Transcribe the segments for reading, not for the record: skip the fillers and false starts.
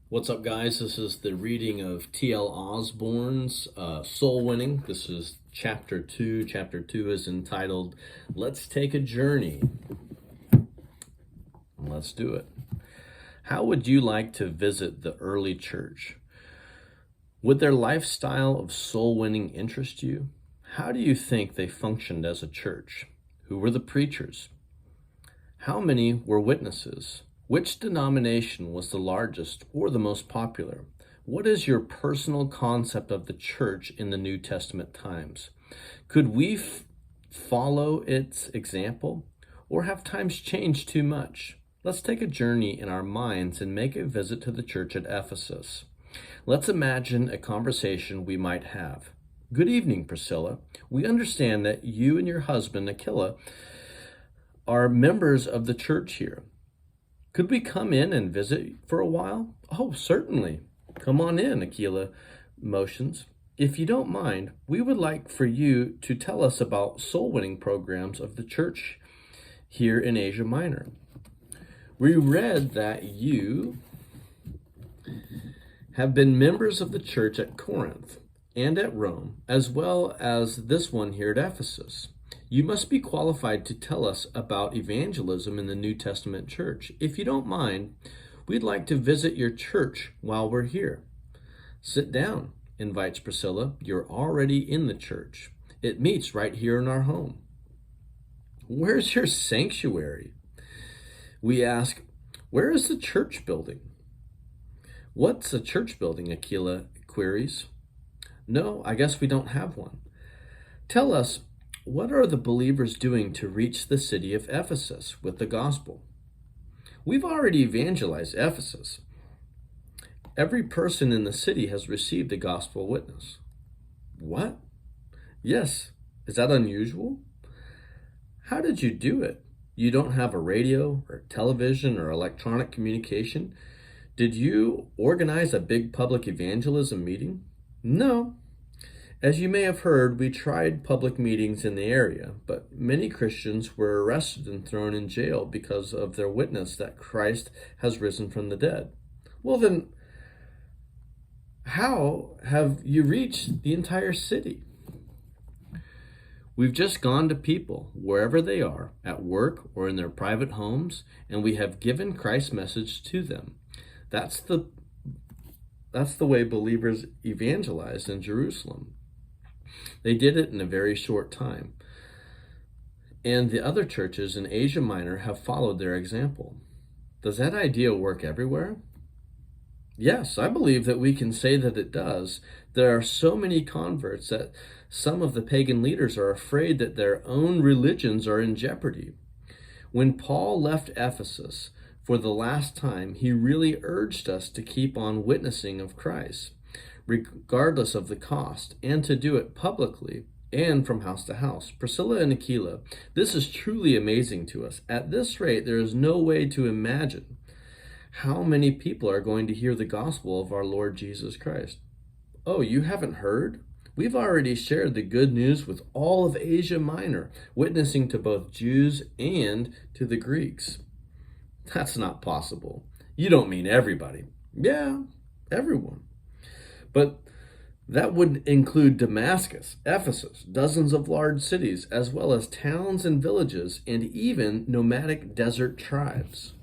What's up, guys? This is the reading of T.L. Osborn's Soul Winning. This is chapter 2. Chapter 2 is entitled, Let's Take a Journey. Let's do it. How would you like to visit the early church? Would their lifestyle of soul winning interest you? How do you think they functioned as a church? Who were the preachers? How many were witnesses? Which denomination was the largest or the most popular? What is your personal concept of the church in the New Testament times? Could we follow its example, or have times changed too much? Let's take a journey in our minds and make a visit to the church at Ephesus. Let's imagine a conversation we might have. Good evening, Priscilla. We understand that you and your husband, Aquila, are members of the church here. Could we come in and visit for a while? Oh, certainly. Come on in, Aquila motions. If you don't mind, we would like for you to tell us about soul-winning programs of the church here in Asia Minor. We read that you have been members of the church at Corinth and at Rome, as well as this one here at Ephesus. You must be qualified to tell us about evangelism in the New Testament church. If you don't mind, we'd like to visit your church while we're here. Sit down, invites Priscilla. You're already in the church. It meets right here in our home. Where's your sanctuary? We ask, where is the church building? What's a church building? Aquila queries. No, I guess we don't have one. Tell us, what are the believers doing to reach the city of Ephesus with the gospel? We've already evangelized Ephesus. Every person in the city has received a gospel witness. What? Yes. Is that unusual? How did you do it? You don't have a radio or television or electronic communication? Did you organize a big public evangelism meeting? No. As you may have heard, we tried public meetings in the area, but many Christians were arrested and thrown in jail because of their witness that Christ has risen from the dead. Well then, how have you reached the entire city? We've just gone to people, wherever they are, at work or in their private homes, and we have given Christ's message to them. That's the way believers evangelized in Jerusalem. They did it in a very short time. And the other churches in Asia Minor have followed their example. Does that idea work everywhere? Yes, I believe that we can say that it does. There are so many converts that some of the pagan leaders are afraid that their own religions are in jeopardy. When Paul left Ephesus for the last time, he really urged us to keep on witnessing of Christ, regardless of the cost, and to do it publicly and from house to house. Priscilla and Aquila, this is truly amazing to us. At this rate, there is no way to imagine how many people are going to hear the gospel of our Lord Jesus Christ. Oh, you haven't heard? We've already shared the good news with all of Asia Minor, witnessing to both Jews and to the Greeks. That's not possible. You don't mean everybody. Yeah, everyone. But that would include Damascus, Ephesus, dozens of large cities, as well as towns and villages, and even nomadic desert tribes.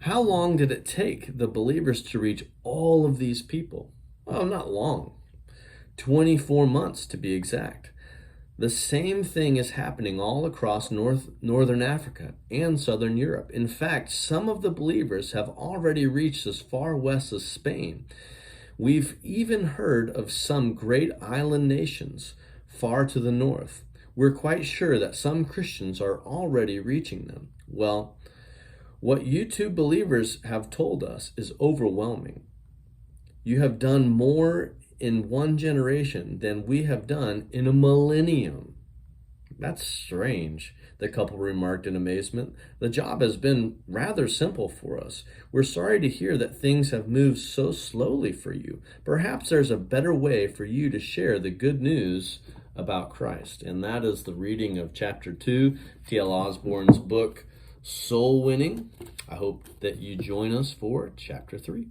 How long did it take the believers to reach all of these people? Well, not long. 24 months to be exact. The same thing is happening all across northern Africa and southern Europe. In fact, some of the believers have already reached as far west as Spain. We've even heard of some great island nations far to the north. We're quite sure that some Christians are already reaching them. Well, what you two believers have told us is overwhelming. You have done more in one generation than we have done in a millennium. That's strange, the couple remarked in amazement. The job has been rather simple for us. We're sorry to hear that things have moved so slowly for you. Perhaps there's a better way for you to share the good news about Christ. And that is the reading of chapter 2, T.L. Osborn's book, Soul Winning. I hope that you join us for chapter 3.